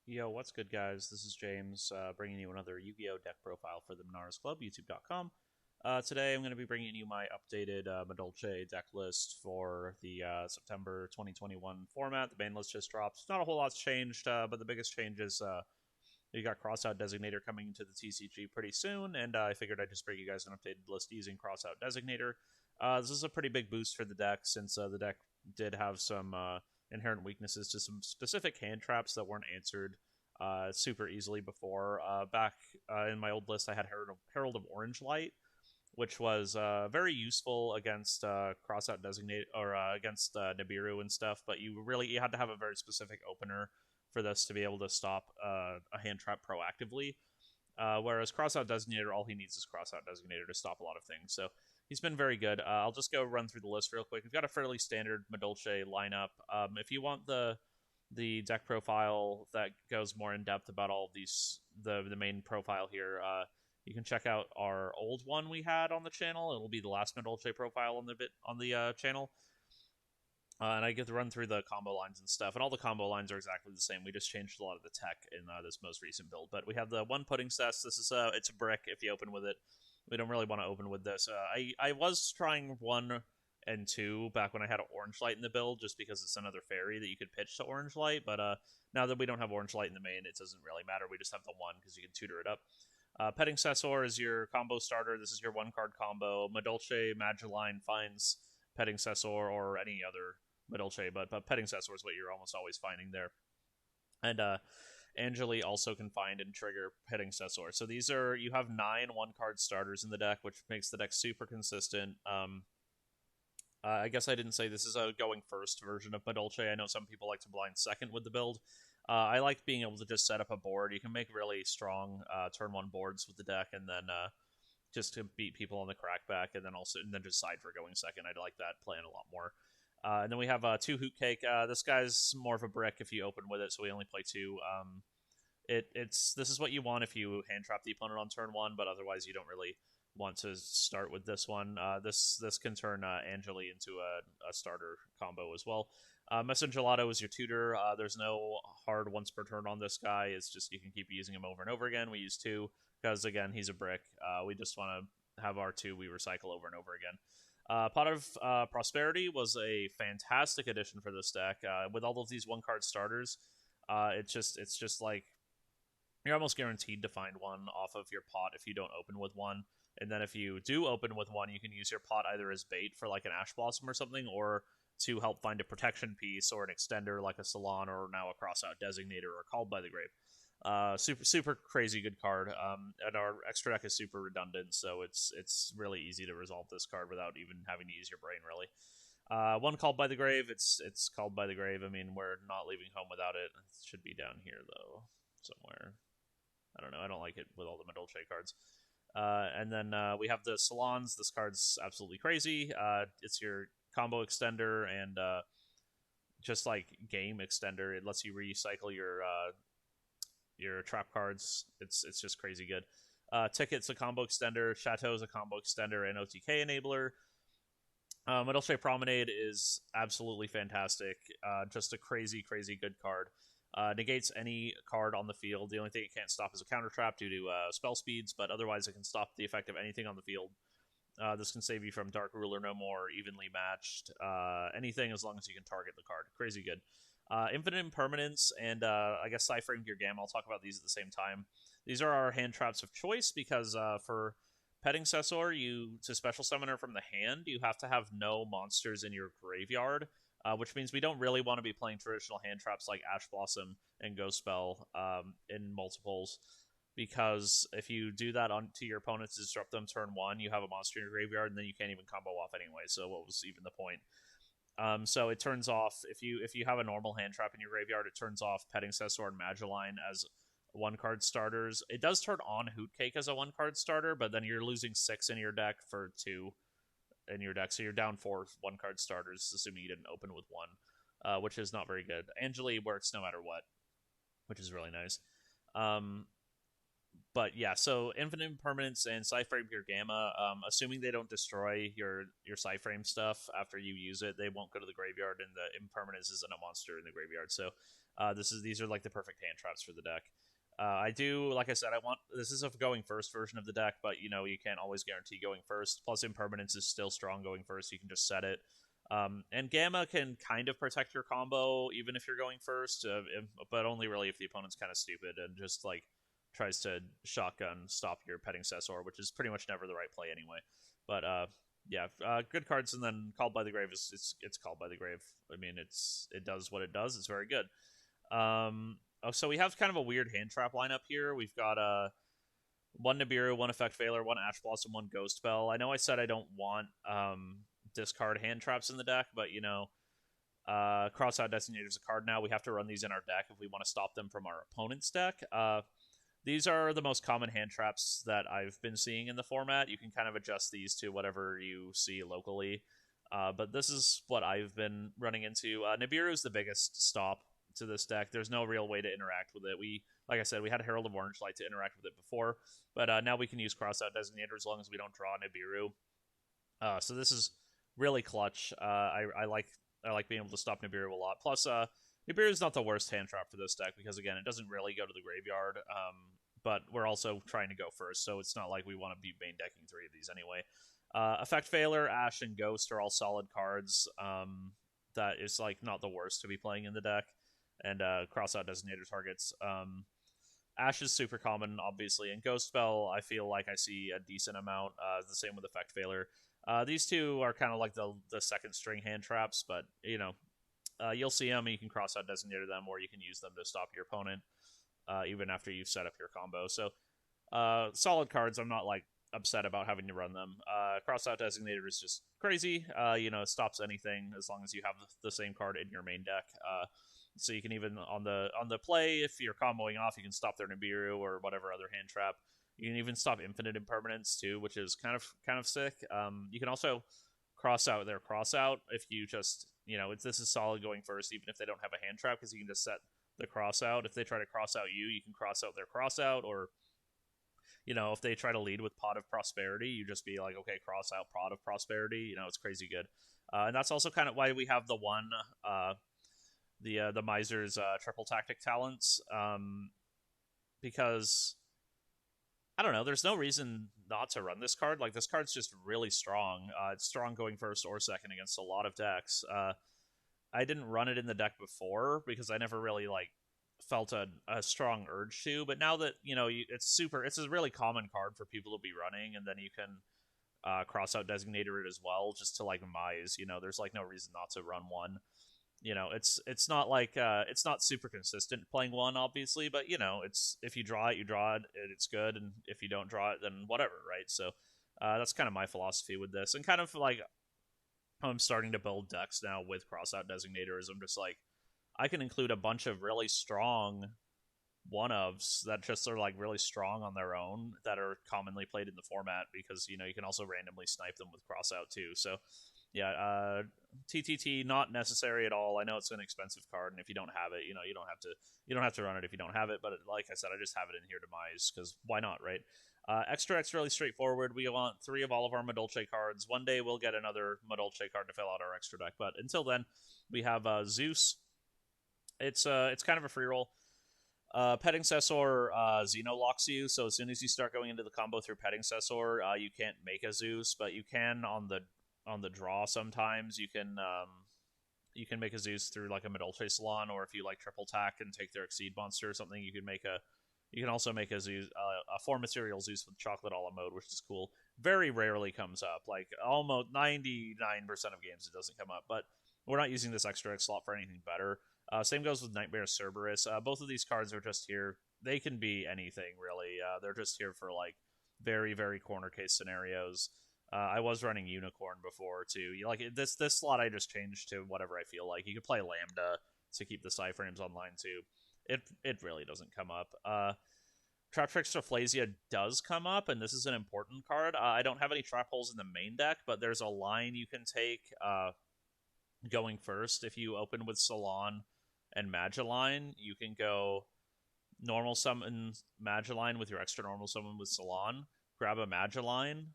Yo, what's good, guys? This is James, bringing you another Yu-Gi-Oh! Deck profile for the Menards Club, youtube.com. Today I'm going to be bringing you my updated Madolche deck list for the September 2021 format. The Banlist just dropped. Not a whole lot's changed, but the biggest change is you got Crossout Designator coming into the TCG pretty soon, and I figured I'd just bring you guys an updated list using Crossout Designator. This is a pretty big boost for the deck, since the deck did have some inherent weaknesses to some specific hand traps that weren't answered super easily before. Back in my old list, I had Herald of Orange Light, which was very useful against Crossout Designate or against Nibiru and stuff. But you had to have a very specific opener for this to be able to stop a hand trap proactively. Whereas Crossout Designator, all he needs is Crossout Designator to stop a lot of things. So he's been very good. I'll just go run through the list real quick. We've got a fairly standard Madolche lineup. If you want the deck profile that goes more in depth about all of these, the main profile here, you can check out our old one we had on the channel. It'll be the last Madolche profile on the channel. And I get to run through the combo lines and stuff, and all the combo lines are exactly the same. We just changed a lot of the tech in this most recent build. But we have the one pudding cess. This is it's a brick if you open with it. We don't really want to open with this. I was trying 1 and 2 back when I had an orange light in the build, just because it's another fairy that you could pitch to orange light. But now that we don't have orange light in the main, it doesn't really matter. We just have the one because you can tutor it up. Petting Cessor is your combo starter. This is your 1 card combo. Madolche Magelline finds Petting Cessor or any other Madolche, but Petting Cessor is what you're almost always finding there. And Angeli also can find and trigger Petting Cessor. So you have 9 1-card starters in the deck, which makes the deck super consistent. I guess I didn't say this is a going first version of Madolche. I know some people like to blind second with the build. I like being able to just set up a board. You can make really strong turn 1 boards with the deck, and then just to beat people on the crackback, and then just side for going second. I like that plan a lot more. And then we have 2 Hoot Cake. This guy's more of a brick if you open with it, so we only play 2. This is what you want if you hand trap the opponent on turn 1, but otherwise you don't really want to start with this one. This can turn Angeli into a starter combo as well. Messengelato is your tutor. There's no hard once per turn on this guy. It's just you can keep using him over and over again. We use 2 because, again, he's a brick. We just want to have our 2 we recycle over and over again. Pot of Prosperity was a fantastic addition for this deck. With all of these 1-card starters, it's just like you're almost guaranteed to find one off of your pot if you don't open with one. And then if you do open with one, you can use your pot either as bait for like an Ash Blossom or something, or to help find a protection piece or an extender like a Salon or now a Crossout Designator or Called by the Grave. Super crazy good card. And our extra deck is super redundant, so it's really easy to resolve this card without even having to use your brain, really. One Called by the Grave. It's Called by the Grave. I mean, we're not leaving home without it. It should be down here though, somewhere. I don't know. I don't like it with all the Madolche cards. And then we have the Salons. This card's absolutely crazy. It's your combo extender and just like game extender. It lets you recycle your trap cards. It's just crazy good. Ticket's a combo extender. Chateau's a combo extender and OTK enabler. Madolche Promenade is absolutely fantastic. Just a crazy good card. Negates any card on the field. The only thing it can't stop is a counter trap due to spell speeds, but otherwise it can stop the effect of anything on the field. This can save you from Dark Ruler No More, Evenly Matched, anything as long as you can target the card. Crazy good. Infinite Impermanence and I guess Cyframe Gear Gamma. I'll talk about these at the same time. These are our hand traps of choice because for Petting Cessor, to special summon her from the hand, you have to have no monsters in your graveyard. Which means we don't really want to be playing traditional hand traps like Ash Blossom and Ghost Spell in multiples, because if you do that to your opponent to disrupt them turn 1, you have a monster in your graveyard, and then you can't even combo off anyway. So what was even the point? So it turns off if you have a normal hand trap in your graveyard, it turns off Petting Cessor and Magelline as 1-card starters. It does turn on Hoot Cake as a 1-card starter, but then you're losing 6 in your deck for 2 in your deck, so you're down 4 1-card starters, assuming you didn't open with 1, which is not very good. Angeli works no matter what, which is really nice. But yeah, so Infinite Impermanence and Cyframe Gear Gamma, assuming they don't destroy your Cyframe stuff after you use it, they won't go to the graveyard, and the Impermanence isn't a monster in the graveyard. So These are like the perfect hand traps for the deck. I do, like I said, this is a going first version of the deck, but you can't always guarantee going first. Plus, impermanence is still strong going first. You can just set it. And Gamma can kind of protect your combo even if you're going first, but only really if the opponent's kind of stupid and just like tries to shotgun stop your Petting Cessor, which is pretty much never the right play anyway. But yeah, good cards, and then Called by the Grave it's Called by the Grave. I mean, it does what it does. It's very good. So we have kind of a weird hand trap lineup here. We've got one Nibiru, one Effect Veiler, one Ash Blossom, one Ghost Bell. I know I said I don't want discard hand traps in the deck, but Crossout Designator is a card now. We have to run these in our deck if we want to stop them from our opponent's deck. These are the most common hand traps that I've been seeing in the format. You can kind of adjust these to whatever you see locally. But this is what I've been running into. Nibiru is the biggest stop to this deck. There's no real way to interact with it. Like I said, we had Herald of Orange Light to interact with it before, but now we can use Crossout Designator as long as we don't draw Nibiru. So this is really clutch. I like being able to stop Nibiru a lot. Plus, Nibiru is not the worst hand trap for this deck because, again, it doesn't really go to the graveyard, but we're also trying to go first, so it's not like we want to be main decking 3 of these anyway. Effect Veiler, Ash, and Ghost are all solid cards. That is like not the worst to be playing in the deck. And Crossout Designator targets. Ash is super common, obviously, and Ghost Spell, I feel like I see a decent amount. The same with Effect Veiler. These two are kind of like the second string hand traps, but you'll see them, and you can Crossout Designator them, or you can use them to stop your opponent, even after you've set up your combo. So solid cards. I'm not like upset about having to run them. Crossout Designator is just crazy. It stops anything as long as you have the same card in your main deck. So you can even on the play, if you're comboing off, you can stop their Nibiru or whatever other hand trap. You can even stop infinite impermanence too, which is kind of sick. You can also cross out their crossout if you just this is solid going first, even if they don't have a hand trap, because you can just set the crossout. If they try to cross out you can cross out their crossout, or if they try to lead with Pot of Prosperity, you just be like, okay, cross out Pot of Prosperity. It's crazy good, and that's also kind of why we have the one. The Miser's triple tactic talents, because I don't know, there's no reason not to run this card. Like, this card's just really strong. It's strong going first or second against a lot of decks. I didn't run it in the deck before because I never really felt a strong urge to, but now that it's a really common card for people to be running, and then you can cross out Designator it as well, just to Mize. There's no reason not to run one. It's not it's not super consistent playing one, obviously, but it's, if you draw it, and it's good, and if you don't draw it, then whatever, right? So that's kind of my philosophy with this, and kind of how I'm starting to build decks now with Crossout Designator is I'm just I can include a bunch of really strong one-ofs that just are really strong on their own, that are commonly played in the format, because you can also randomly snipe them with Crossout too. So yeah, TTT not necessary at all. I know it's an expensive card, and if you don't have it, you don't have to run it if you don't have it. But like I said, I just have it in here to Mize because why not, right? Extra X really straightforward. We want 3 of all of our Madolche cards. One day we'll get another Madolche card to fill out our extra deck, but until then, we have Zeus. It's kind of a free roll. Petting Cessor Xeno locks you, so as soon as you start going into the combo through Petting Cessor, you can't make a Zeus, but you can on the draw sometimes. You can make a Zeus through a Madolche Salon, or if you triple tack and take their Exceed monster or something, you can also make a Zeus, a 4 material Zeus with Chocolate a la mode, which is cool. Very rarely comes up. Almost 99% of games it doesn't come up, but we're not using this extra X slot for anything better. Same goes with Nightmare Cerberus. Both of these cards are just here. They can be anything, really. They're just here for very, very corner case scenarios. I was running Unicorn before too. This slot I just changed to whatever I feel like. You could play Lambda to keep the Cyframes online too. It really doesn't come up. Trap Trickster Flasia does come up, and this is an important card. I don't have any trap holes in the main deck, but there's a line you can take going first. If you open with Salon and Magiline, you can go normal summon Magiline with your extra normal summon with Salon, grab a Magiline,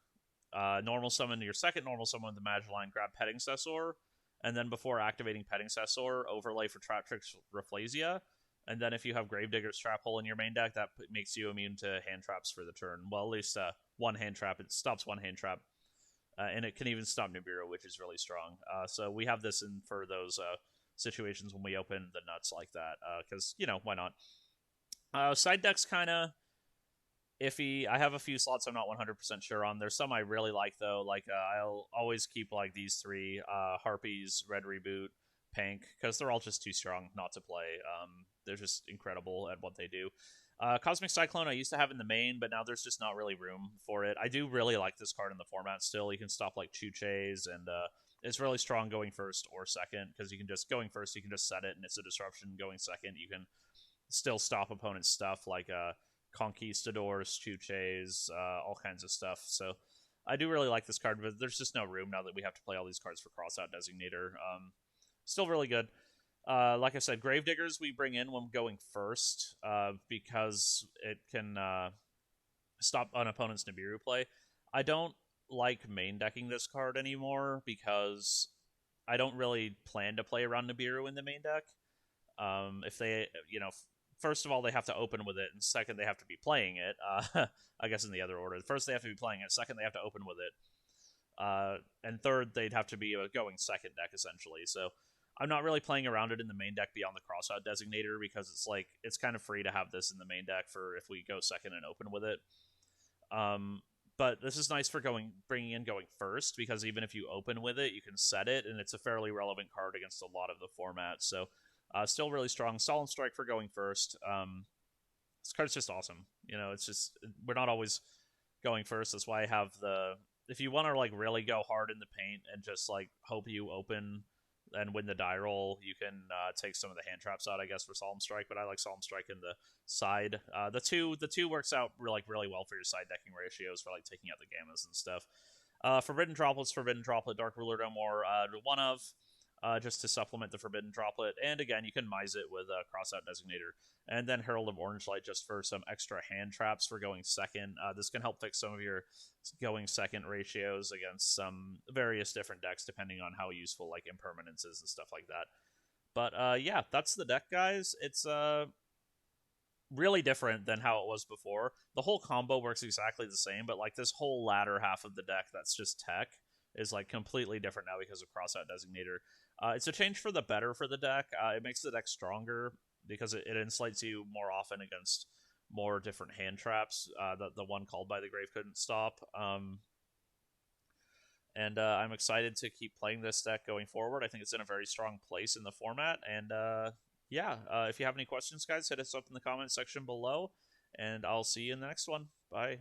normal summon your second normal summon with the Magiline, grab Petting Cessor, and then before activating Petting Cessor, overlay for Traptrix Rafflesia, and then if you have Gravedigger's Trap Hole in your main deck, that makes you immune to hand traps for the turn. Well, at least one hand trap. It stops one hand trap, and it can even stop Nibiru, which is really strong. So we have this in for those situations when we open the nuts like that, because, why not? Side deck's kind of iffy. I have a few slots I'm not 100% sure on. There's some I really like, though. Like, I'll always keep, like, these three, Harpies, Red Reboot, Pank, because they're all just too strong not to play. They're just incredible at what they do. Cosmic Cyclone I used to have in the main, but now there's just not really room for it. I do really like this card in the format still. You can stop, like, Chuches, and it's really strong going first or second, because you can just, going first, you can just set it, and it's a disruption. Going second, you can still stop opponent's stuff, like, Conquistadors, Chuches, all kinds of stuff. So I do really like this card, but there's just no room now that we have to play all these cards for Crossout Designator. Still really good. Like I said, Gravediggers we bring in when going first, because it can stop an opponent's Nibiru play. I don't like main decking this card anymore because I don't really plan to play around Nibiru in the main deck. If they, first of all, they have to open with it, and second, they have to be playing it. I guess in the other order. First, they have to be playing it. Second, they have to open with it. And third, they'd have to be a going second deck, essentially. So I'm not really playing around it in the main deck beyond the Crossout Designator, because it's kind of free to have this in the main deck for if we go second and open with it. But this is nice for bringing in going first, because even if you open with it, you can set it, and it's a fairly relevant card against a lot of the formats. So still really strong. Solemn Strike for going first. This card's just awesome. It's just, we're not always going first. That's why I have if you want to like really go hard in the paint and just like hope you open and win the die roll, you can take some of the hand traps out, I guess, for Solemn Strike. But I like Solemn Strike in the side. The two works out really well for your side decking ratios for like taking out the gammas and stuff. Forbidden Droplet, Dark Ruler no more. One of. Just to supplement the Forbidden Droplet. And again, you can mize it with a Crossout Designator. And then Herald of Orange Light just for some extra hand traps for going second. This can help fix some of your going second ratios against some various different decks, depending on how useful like Impermanences and stuff like that. But yeah, that's the deck, guys. It's really different than how it was before. The whole combo works exactly the same, but like this whole latter half of the deck that's just tech is like completely different now because of Crossout Designator. It's a change for the better for the deck. It makes the deck stronger because it insulates you more often against more different hand traps. The one called by the Grave couldn't stop. And I'm excited to keep playing this deck going forward. I think it's in a very strong place in the format. And yeah, if you have any questions, guys, hit us up in the comment section below. And I'll see you in the next one. Bye.